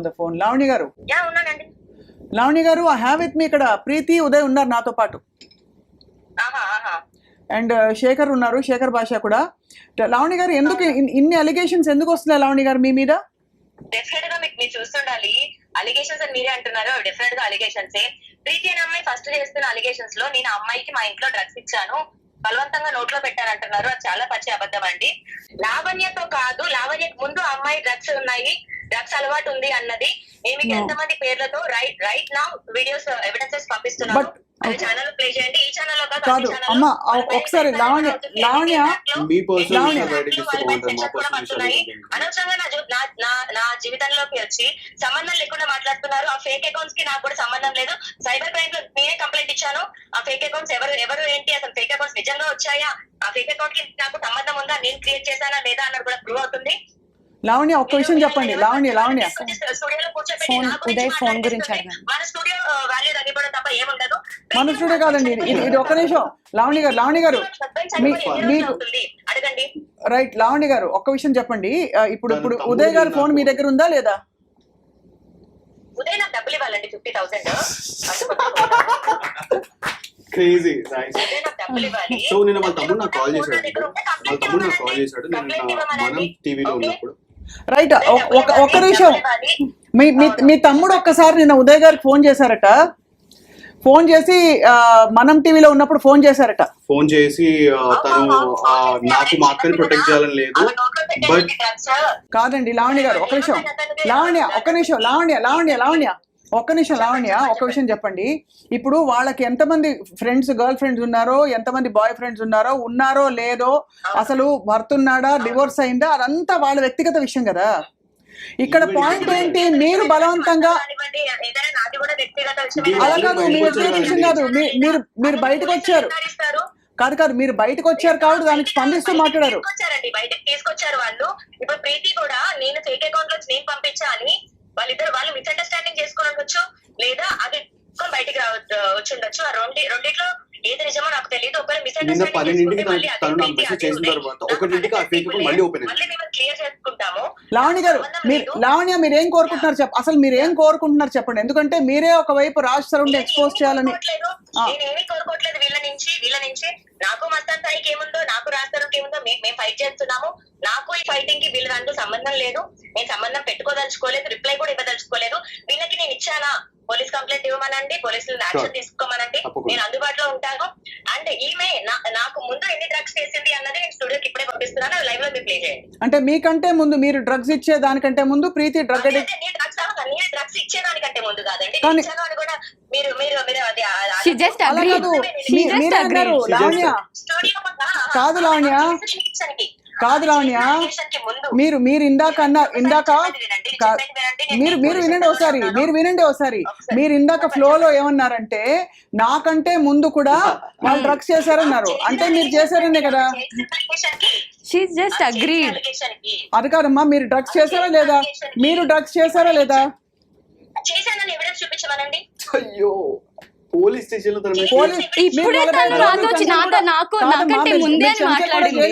the phone. Lavanya garu. Yeah, ఉన్నానండి. Lavanya garu, I have with me ఇక్కడ ప్రీతి ఉదయ్ ఉన్నారు నాతో పాటు. అండ్ శేఖర్ ఉన్నారు, శేఖర్ భాష కూడా. లావణ్య గారు ఎందుకు ఇన్ని అలిగేషన్స్ ఎందుకు వస్తున్నాయి లావణ్య గారు మీ మీద? డెఫినెట్ గా మీరు చూస్తుండాలి. అలిగేషన్స్ అని మీరే అంటున్నారు, డెఫినెట్ గా అలిగేషన్స్. ప్రీతి అనే అమ్మాయి ఫస్ట్ చేస్తున్న అలిగేషన్స్ లో నేను అమ్మాయికి మా ఇంట్లో డ్రగ్స్ ఇచ్చాను, బలవంతంగా నోట్లో పెట్టారంటున్నారు. అది చాలా పచ్చి అబద్ధం అండి. లావణ్యతో కాదు, లావణ్యకు ముందు అమ్మాయి డ్రగ్స్ ఉన్నాయి, డ్రగ్స్ అలవాటు ఉంది అన్నది మీకు ఎంతమంది పేర్లతో రైట్ నా వీడియోస్ ఎవిడెన్సెస్ పంపిస్తున్నారు. ఛానల్ ప్లే చేయండి. ఈ ఛానల్ కాదు అమ్మా, ఒకసారి లావణ్య అనవసరంగా నా జీవితంలోకి వచ్చి సంబంధం లేకుండా మాట్లాడుతున్నారు. ఆ ఫేక్ అకౌంట్స్ కి నాకు కూడా సంబంధం లేదు. సైబర్ క్రైమ్ లో నేనే కంప్లైంట్ ఇచ్చాను. ఆ ఫేక్ అకౌంట్స్ ఎవరు ఏంటి, అసలు ఫేక్ అకౌంట్స్ నిజంగా వచ్చాయా, ఆ ఫేక్ అకౌంట్ కి నాకు సంబంధం ఉందా, నేను క్రియేట్ చేశానా లేదా అన్నది కూడా ప్రూవ్ అవుతుంది. లావణ్య ఒక్క విషయం చెప్పండి. లావణ్య స్టూడియోలో కూర్చోబెట్టి ఫోన్ గురించి మన స్టూడియో వాల్యూ తగ్గిపోవడం తప్ప ఏముండదు. మన స్టూడియో కాదండి ఇది. ఒక్క నిమిషం లావణ్య గారు మీకు అడగండి. రైట్ లావణ్య గారు ఒక్క విషయం చెప్పండి. ఇప్పుడు ఉదయ్ గారు ఫోన్ మీ దగ్గర ఉందా లేదా? ఉదయ్ నాకు డబ్బులు ఇవ్వాలండి 50,000. క్రేజీ సో నేను వాళ్ళ తమ్ముడు నాకు కాల్ చేశాడు నేను మనం టీవీలో ఉన్నప్పుడు. రైట్ ఒక్క నిమిషం. మీ తమ్ముడు ఒక్కసారి నిన్న ఉదయ్ గారికి ఫోన్ చేశారట. ఫోన్ చేసి మనం టీవీలో ఉన్నప్పుడు ఫోన్ చేశారట. ఫోన్ చేసి తను నాకు మా అక్కని ప్రొటెక్ట్ చేయాలని లేదు. బట్ కాదండి లావణ్య గారు ఒక్క నిమిషం. లావణ్య ఒక్క నిమిషం. లావణ్య ఒక్క విషయం చెప్పండి. ఇప్పుడు వాళ్ళకి ఎంతమంది ఫ్రెండ్స్, గర్ల్ ఫ్రెండ్స్ ఉన్నారో, ఎంతమంది బాయ్ ఫ్రెండ్స్ ఉన్నారో లేదో, అసలు భర్త ఉన్నాడా, డివోర్స్ అయిందా, అదంతా వాళ్ళ వ్యక్తిగత విషయం కదా. ఇక్కడ పాయింట్ ఏంటి, మీరు బలవంతంగా అలా కాదు, మీ వ్యక్తిగత విషయం కాదు. మీరు బయటకు వచ్చారు కాదు మీరు బయటకు వచ్చారు కాబట్టి దానికి స్పందిస్తూ మాట్లాడారు. బయటకు తీసుకొచ్చారు వాళ్ళు. ఇప్పుడు ప్రీతి కూడా నేను ఫేక్ అకౌంట్ లో నేను పంపించా అని వాళ్ళు మిస్అండర్స్టాండింగ్ చేసుకుని ఉండొచ్చు, లేదా అది బయటికి వచ్చి ఉండొచ్చు. ఆ రెండిట్లో ఏది నిజమో నాకు తెలియదు. ఒకరు నిన్న 12ంటికి తను నాకు మెసేజ్ చేసిన తర్వాత 1ంటికి ఆ ఫేక్ అకౌంట్ మళ్ళీ ఓపెన్ అయింది. మేము క్లియర్ చేసుకుంటాము. లావణ్య మీరు ఏం కోరుకుంటున్నారు అసలు మీరు ఏం కోరుకుంటున్నారు చెప్పండి. ఎందుకంటే మీరే ఒకవైపు రాజ్ సరౌండ్ ఎక్స్పోజ్ చేయాలని. నేనేమీ కోరుకోవట్లేదు వీళ్ళ నుంచి. నాకు మస్తాన్ సాయికి ఏముందో, నాకు రాజ్ సరౌండ్కి ఏముందో మేము ఫైట్ చేస్తున్నాము. నాకు ఈ ఫైటింగ్ కి వీళ్ళ దాంట్లో సంబంధం లేదు. నేను సంబంధం పెట్టుకోదలుచుకోలేదు, రిప్లై కూడా ఇవ్వదలుచుకోలేదు. వీళ్ళకి నేను ఇచ్చానా, పోలీస్ కంప్లైంట్ ఇవ్వమనండి, పోలీసులు యాక్షన్ తీసుకోమనండి, నేను అందుబాటులో ఉంటాను. అండ్ ఈమె నాకు ముందు ఎన్ని డ్రగ్స్ చేసింది అన్నది నేను స్టూడియోకి ఇప్పుడే పంపిస్తున్నాను. లైవ్ లో మీరు ప్లే చేయండి. అంటే మీకంటే ముందు, మీరు డ్రగ్స్ ఇచ్చే దానికంటే ముందు ప్రీతి డ్రగ్స్ ఇచ్చేదానికంటే ముందు కాదండి, ఇచ్చాను అని కూడా మీరు కాదు లావణ్య, మీరు ఇందాక వినండి ఒకసారి. మీరు ఇందాక ఫ్లోలో ఏమన్నారంటే నాకంటే ముందు కూడా వాళ్ళు డ్రగ్స్ చేశారన్నారు. అంటే మీరు చేశారనే కదా. అది కాదమ్మా, మీరు డ్రగ్స్ చేశారా లేదా? చేశానని ఎవిడెన్స్ చూపించమనండి. అయ్యో పోలీస్ స్టేషన్ లో ఇప్పుడే తను నాకంటే ముందే మాట్లాడింది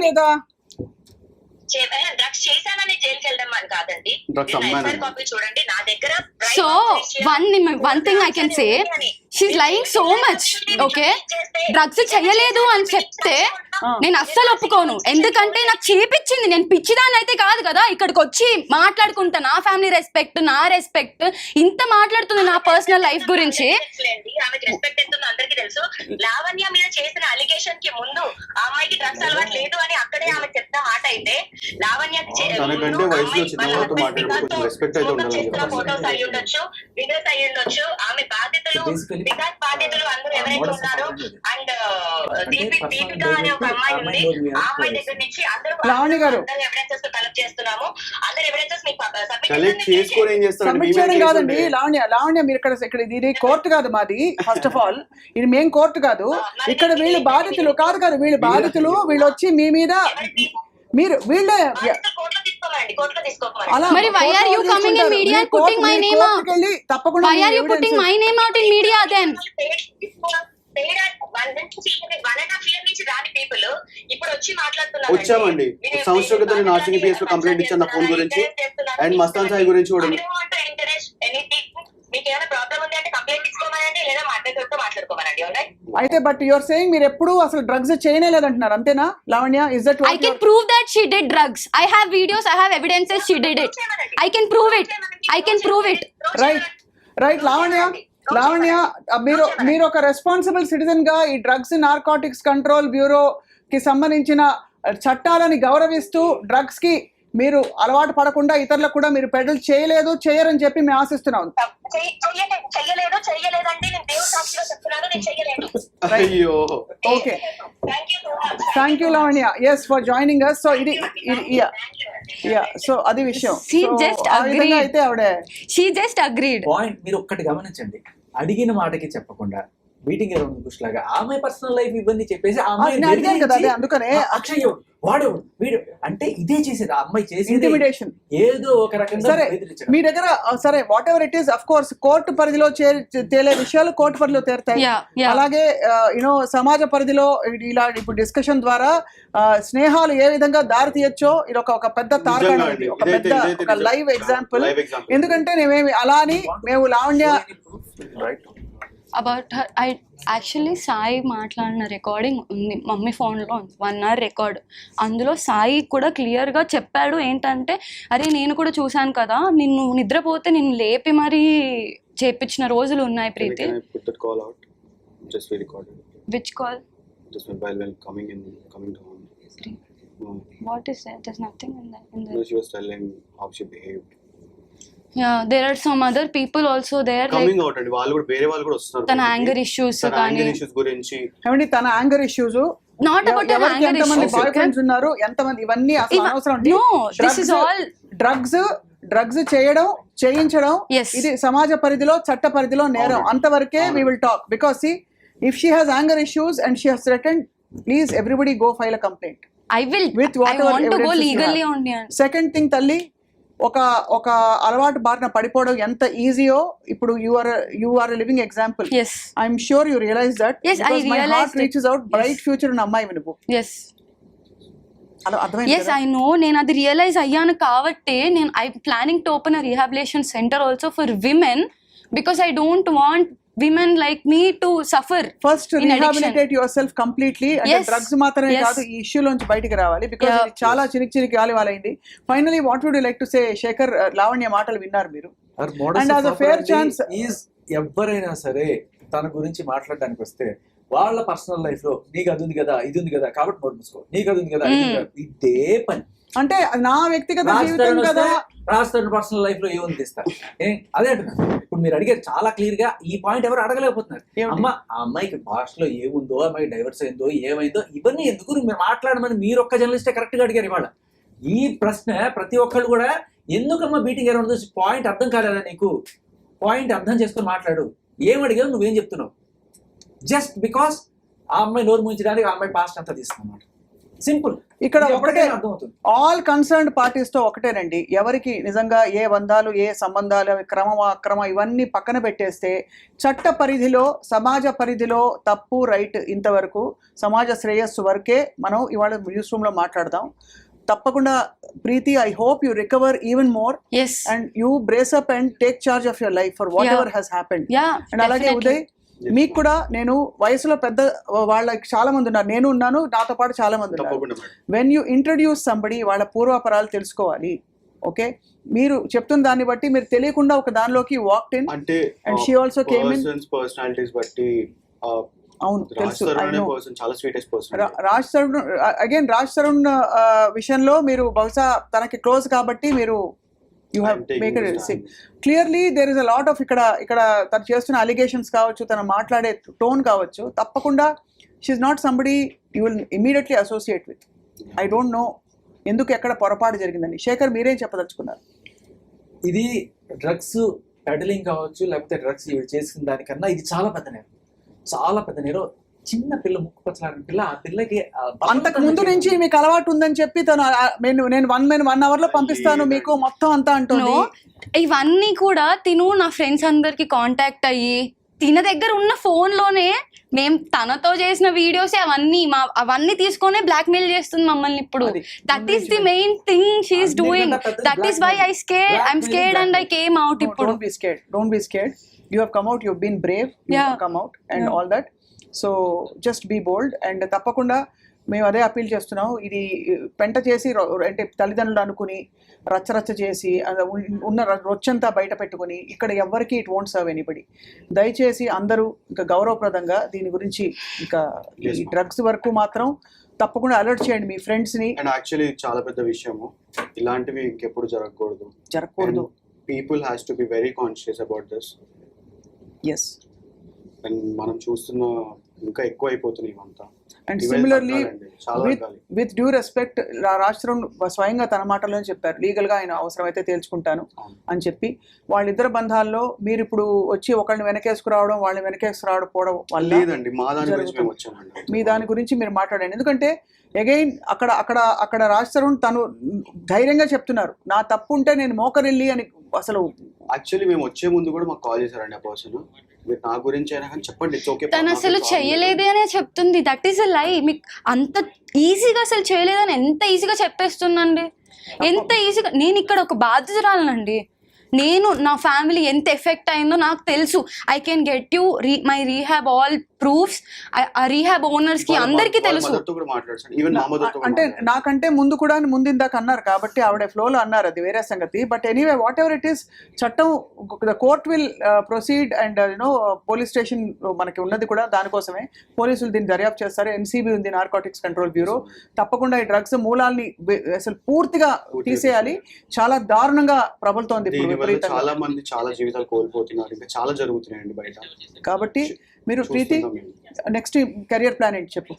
లేదా? డ్రగ్స్ చేశానని జైలుకి వెళ్దాం అని కాదండి. కాపీ చూడండి నా దగ్గర. So one thing I can say, she's lying so much. Okay, drugs చేయలేదు అని చెప్తే నేను అస్సలు ఒప్పుకోను. ఎందుకంటే నాకు చేపించింది, నేను పిచ్చిదాన్ని అయితే కాదు కదా. ఇక్కడికి వచ్చి మాట్లాడుకుంటా, నా ఫ్యామిలీ రెస్పెక్ట్, నా రెస్పెక్ట్, ఇంత మాట్లాడుతుంది నా పర్సనల్ లైఫ్ గురించి. ఆమెకి రెస్పెక్ట్ ఎంతుందో అందరికీ తెలుసు. లావణ్య మీద చేసిన అలిగేషన్ కి ముందు ఆ అమ్మాయికి డ్రగ్స్ అలవాటు లేదు అని అక్కడే ఆమె చెప్తా మాట అయితే, లావణ్య ఫోటోస్ అయ్యి ఉండొచ్చు, వీడియోస్ అయ్యి ఉండొచ్చు. ఆమె వికాస్ బాధితులు అందరూ ఎవరైతే ఉన్నారో, అండ్ దీపిక అనే ఒక అమ్మాయి ఉంది, ఆ అమ్మాయి దగ్గర నుంచి అందరూ ఎవిడెన్సెస్ కలెక్ట్ చేస్తున్నాము. అందరు ఎవిడెన్సెస్ సబ్మిట్ చేయడం కాదండి లావణ్య. మీరు ఇక్కడ ఇది కోర్టు కాదు మాది. ఫస్ట్ ఆఫ్ ఆల్ ఇది మేం కోర్టు కాదు. ఇక్కడ వీళ్ళు బాధితులు కాదు, వీళ్ళు బాధితులు. వీళ్ళు వచ్చి మీ మీద మీరు వీళ్ళే మరి why are you coming in media and putting my name out? Why are you putting my name out in media then? 1.5 year నుంచి రాని పీపుల్ ఇప్పుడు వచ్చి మాట్లాడుతున్నారు. వచ్చామండి. సంవత్సరం క్రితం నేను RCBS లో కంప్లైంట్ ఇచ్చాను నా ఫోన్ గురించి అండ్ మస్తాన్ సాయి గురించి కూడా. మీకు ఏమైనా ప్రాబ్లం ఉంది అంటే కంప్లైంట్ ఇచ్చుకోమనండి, లేదా మాట్లాడుతూ మాట్లాడుకోమనండి. అయితే బట్ యువర్ సేయింగ్ మీరు ఎప్పుడు అసలు డ్రగ్స్ చేయలేదంటున్నారు, అంతేనా Lavanya? Is that I can prove that she did drugs. I have videos, I have evidences she did it. I can prove it. Right Lavanya మీరు ఒక రెస్పాన్సిబుల్ సిటిజన్ గా ఈ డ్రగ్స్ నార్కోటిక్స్ కంట్రోల్ బ్యూరో కి సంబంధించిన చట్టాలని గౌరవిస్తూ డ్రగ్స్ కి మీరు అలవాటు పడకుండా ఇతరులకు కూడా మీరు పెడల్ చేయరని చెప్పి మేము ఆశిస్తున్నాం. అయ్యో ఓకే, థ్యాంక్ యూ లావణ్య, ఎస్ ఫర్ జాయినింగ్ us. సో ఇది సో అది విషయం. She just agreed. అయితే ఆవిడ She just agreed. పాయింట్ మీరు ఒక్కటి గమనించండి, అడిగిన మాటకి చెప్పకుండా మీటింగ్ అరౌండ్ బుష్ లాగా ఆమె పర్సనల్ లైఫ్ ఇవన్నీ చెప్పేసి ఆ అమ్మాయి అడిగాను కదా, అదే అందుకనే అక్షయ్ వాడేవాడు వీడు అంటే ఇదే చేసేది ఆ అమ్మాయి చేసేది ఇంటిమిడేషన్. ఏదో ఒక రకంగా సరే బెదిరించడం. మీ దగ్గర సరే what ever it is, of course court పరిధిలో తేలే విషయాలు కోర్టు పరిధిలో తేరుతాయి. Yeah. అలాగే సమాజ పరిధిలో ఇలా ఇప్పుడు డిస్కషన్ ద్వారా స్నేహాలు ఏ విధంగా దారి తీయొచ్చో ఇది ఒక పెద్ద తార్కాణం, ఒక పెద్ద ఒక లైవ్ ఎగ్జాంపుల్. ఎందుకంటే మేమేమి అలా అని మేము Lavanya About her, I actually Sai మాట్లాడిన రికార్డింగ్ ఉంది మమ్మీ ఫోన్లో, 1 hour రికార్డ్. అందులో సాయి కూడా క్లియర్గా చెప్పాడు ఏంటంటే, అరే నేను కూడా చూశాను కదా, నిన్ను నిద్రపోతే నిన్ను లేపి మరీ చేపించిన రోజులు ఉన్నాయి Preethi. Which call? What is that? There's nothing in that. No, she was telling how she behaved. Yeah, there are some other people also there. Coming out and వాళ్ళు కూడా వేరే వాళ్ళు కూడా వస్తున్నారు. తన యాంగర్ ఇష్యూస్ కానీ గురించి ఏమండి, తన యాంగర్ ఇష్యూస్ నాట్ అబౌట్ ఎవరికి యాంగర్ ఎంతమంది ఇష్యూస్. బాయ్ ఫ్రెండ్స్ ఉన్నారు, ఎంతమంది, ఇవన్నీ అసలు అవసరం. No, this is all drugs చేయించడం Yes. ఇది సమాజ పరిధిలో చట్ట పరిధిలో నేరం. అంతవరకే we will talk because see if she has anger issues and she has threatened, please everybody go file a complaint. I will. With I whatever want to go evidences you legally have. only. Second thing తల్లి, ఒక అలవాటు బారిన పడిపోవడం ఎంత ఈజీయో ఇప్పుడు you are living example. Yes. I'm sure you realize that. Yes, I my heart realized it. Reaches out, bright future ఉన్న అమ్మాయి నువ్వు. Yes. అలా అర్థమైంది Yes, I know. నేను అది రియలైజ్ అయ్యాను కాబట్టి నేను I planning to open a rehabilitation centre also for women because I don't want women like me to suffer. First in addiction. Rehabilitate your self completely. అంటే Yes. Drugs మాత్రమే Yes. కాదు, ఈ issue నుంచి బయటికి రావాలి. Because Yeah. ఇది చాలా చిరికి గాలి వాళ్ళైంది. Finally what would you like to say Shekhar? Lavanya మాటలు విన్నారు మీరు. And as a fair chance, ఎవరైనా సరే తన గురించి మాట్లాడడానికి వస్తే వాళ్ళ పర్సనల్ లైఫ్ లో నీకు అది ఉంది కదా, ఇది ఉంది కదా, కాబట్టి నోట్ మూసుకో, నీకు అది ఉంది కదా, ఇది ఉంది కదా, ఇదే పని. అంటే నా వ్యక్తిగత జీవితం కదా, రాస్తాడు పర్సనల్ లైఫ్ లో ఏముంది తీస్తారు. అదే అంటున్నాను. ఇప్పుడు మీరు అడిగారు చాలా క్లియర్ గా, ఈ పాయింట్ ఎవరు అడగలేకపోతున్నారు. అమ్మ ఆ అమ్మాయికి భాషలో ఏముందో, అమ్మాయి డైవర్స్ అయిందో, ఏమైందో, ఇవన్నీ ఎందుకు మీరు మాట్లాడమని మీరు ఒక్క జర్నలిస్టే కరెక్ట్ గా అడిగారు ఇవాళ. ఈ ప్రశ్న ప్రతి ఒక్కళ్ళు కూడా, ఎందుకమ్మా బీటింగ్ అరౌండ్ పాయింట్ అర్థం కాలేదా నీకు? పాయింట్ అర్థం చేసుకొని మాట్లాడు. ఏం అడిగావు, నువ్వేం చెప్తున్నావు? జస్ట్ బికాస్ ఆ అమ్మాయి నోరు ముంచడానికి ఆ అమ్మాయి పాస్ట్ అంతా తీసుకున్నమాట. సింపుల్. ఇక్కడ ఒకటే అర్థమవుతుంది. ఆల్ కన్సర్న్డ్ పార్టీస్ తో ఒకటేనండి, ఎవరికి నిజంగా ఏ బంధాలు, ఏ సంబంధాలు, అవి అక్రమ ఇవన్నీ పక్కన పెట్టేస్తే చట్ట పరిధిలో, సమాజ పరిధిలో తప్పు రైట్ ఇంతవరకు సమాజ శ్రేయస్సు వరకే మనం ఇవాళ న్యూస్ రూమ్ లో మాట్లాడదాం. తప్పకుండా Preethi, I hope you recover even more Yes. And you brace up and take charge of your life for whatever has happened. Yeah, and అలాగే definitely. ఉదయ్, మీకు కూడా నేను వయసులో పెద్ద వాళ్ళకి చాలా మంది ఉన్నారు, నేను ఉన్నాను, నాతో పాటు చాలా మంది ఉన్నారు. తప్పకుండా madam. When you introduce somebody, వాళ్ళ పూర్వాపరాలు తెలుసుకోవాలి. ఓకే, మీరు చెప్తున్న దాన్ని బట్టి మీరు తెలియకుండా ఒక దానిలోకి వాక్డ్ ఇన్. అంటే And she also came in. Personalities బట్టి అవును, తెలుసు. I know. పర్సన్ చాలా స్వీటెస్ట్ పర్సన్. రాజ్ తరుణ్ విషయంలో మీరు బహుశా తనకి క్లోజ్ కాబట్టి మీరు you have I'm taking make this it stand. Clearly there is a lot of ఇక్కడ తను చేస్తున్న అలిగేషన్స్ కావచ్చు, తను మాట్లాడే టోన్ కావచ్చు, తప్పకుండా she's not somebody you will immediately associate with. I don't know ఎందుకు ఎక్కడ పొరపాటు జరిగిందని. శేఖర్, మీరేం చెప్పదలుచుకున్నారు? ఇది డ్రగ్స్ పెడలింగ్ కావచ్చు, లేకపోతే డ్రగ్స్ ఇవి చేసిన దానికన్నా ఇది చాలా పెద్ద నేరం. చాలా పెద్ద నేరం. చిన్న పిల్ల, ముక్కు పచ్చలాడిన పిల్ల, ఆ పిల్లకి అంతకు ముందు నుంచి మీకు అలవాటు ఉందని చెప్పి తను నేను 1 hour లో పంపిస్తాను మీకు మొత్తం అంతా అంటుంది. ఇవన్నీ కూడా తిను నా ఫ్రెండ్స్ అందరికి కాంటాక్ట్ అయ్యి తిన దగ్గర ఉన్న ఫోన్ లోనే మేము తనతో చేసిన వీడియోస్ అవన్నీ తీసుకొని బ్లాక్మెయిల్ చేస్తుంది మమ్మల్ని ఇప్పుడు. That is the main thing she is doing. That is why I'm scared and I came out. ఇప్పుడు don't be scared. You have come out, you've been brave, you have come out and all that. So just be bold. And తప్పకుండా మేము అదే appeal చేస్తున్నాం. ఇది పెంట చేసి అంటే తల్లిదండ్రులు అనుకుని రచ్చరచ్చ చేసి ఉన్న రొచ్చంతా బయట పెట్టుకుని ఇక్కడ ఎవ్వరికి ఇట్ వోంట్ సర్వ్ ఎనీబడి. దయచేసి అందరూ ఇంకా గౌరవప్రదంగా దీని గురించి ఇంకా ఈ డ్రగ్స్ వరకు మాత్రం తప్పకుండా అలర్ట్ చేయండి మీ ఫ్రెండ్స్ని. అండ్ యాక్చువల్లీ చాలా పెద్ద విషయము, ఇలాంటివి ఇంకెప్పుడు జరగకూడదు. People has to be very conscious about this. Yes. And మనం చూస్తున్న ఇంకా ఎక్కువ అయిపోతున్నాయి ఇవంతా. And similarly with due respect, రాష్ట్రం స్వయంగా తన మాటల్లోనే చెప్పారు లీగల్గా ఆయన అవసరమైతే తేల్చుకుంటాను అని చెప్పి. వాళ్ళిద్దరు బంధాల్లో మీరు ఇప్పుడు వచ్చి ఒకళ్ళని వెనకేసుకురావడం వాళ్ళని వెనకేసుకురావడం పోవడం వల్ల లేదండి, మా దాని గురించి మేము వచ్చామండి. మీ దాని గురించి మీరు మాట్లాడండి. ఎందుకంటే అగైన్ అక్కడ రాష్ట్రం తను ధైర్యంగా చెప్తున్నారు నా తప్పు ఉంటే నేను మోకరిల్లి అని. అసలు యాక్చువల్లీ మేము వచ్చే ముందు కూడా మాకు కాల్ చేశారండి ఆ పర్సన్, మీరు నా గురించి అయినా కానీ చెప్పండి, ఇట్స్ ఓకే. తను అసలు చేయలేదే అనే చెప్తుంది. దట్ ఈస్ ఎ లై. మీకు అంత ఈజీగా అసలు చేయలేదని ఎంత ఈజీగా చెప్పేస్తుందండి, ఎంత ఈజీగా. నేను ఇక్కడ ఒక బాధ్యతరాలనండి. నేను నా ఫ్యామిలీ ఎంత ఎఫెక్ట్ అయిందో నాకు తెలుసు. I can get you my rehab all proofs. ఆ రీహాబ్ ఓనర్స్ కి అందరికీ తెలుసు. అంటే నాకంటే ముందు ఇందాక అన్నారు కాబట్టి ఆవిడ ఫ్లోలో అన్నారు, అది వేరే సంగతి. But anyway whatever it is, చట్టం the court will proceed. And you know police station మనకి ఉన్నది కూడా దానికోసమే. పోలీసులు దీన్ని దర్యాప్తు చేస్తారు. ఎన్సీబీ ఉంది, నార్కోటిక్స్ కంట్రోల్ బ్యూరో. తప్పకుండా ఈ డ్రగ్స్ మూలాల్ని అసలు పూర్తిగా తీసేయాలి. చాలా దారుణంగా ప్రబలుతోంది చాలా మంది, చాలా జీవితాలు కోల్పోతున్నారు, ఇంకా చాలా జరుగుతున్నాయండి బయట. కాబట్టి మీరు ప్రీతి నెక్స్ట్ కెరియర్ ప్లాన్ ఏంటి చెప్పు.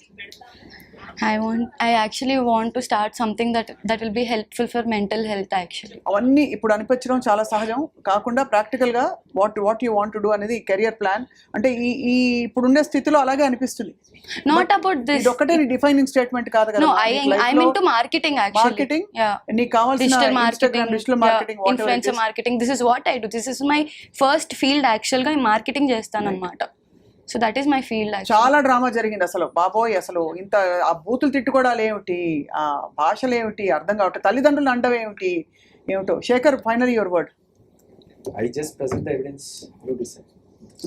I actually want to start something that will be helpful for mental health actually. అవన్నీ ఇప్పుడు అనిపించడం చాలా సహజం. కాకుండా ప్రాక్టికల్ గా what you want to do అనేది కెరియర్ ప్లాన్. అంటే ఈ ఇప్పుడుండే స్థితిలో అలాగే అనిపిస్తుంది. Not about this. ఇది ఒకటే నీ డిఫైనింగ్ స్టేట్మెంట్ కాదు కదా. No, I'm into marketing actually. Marketing? Yeah. నీకు కావాల్సిన digital marketing, influencer marketing. This is what I do. This is my first field actually గా మార్కెటింగ్ చేస్తాను అన్నమాట. So that is my field. చాలా డ్రామా జరిగింది అసలు బాబోయ్. అసలు ఇంత ఆ బూతులు తిట్టుకోవడాలు ఏమిటి, ఆ భాషలు ఏమిటి అర్థం కావట్లేదు, తల్లిదండ్రులు అండవు ఏమిటో. Shekhar, final your word. I just present the evidence, you decide.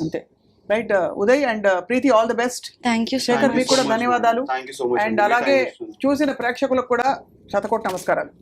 అంతే right. Uday and Preeti, all the best. Thank you. Shekhar మీకు కూడా ధన్యవాదాలు. Thank you so much. And అలాగే చూసిన ప్రేక్షకులకు కూడా శతకోటి నమస్కారాలు.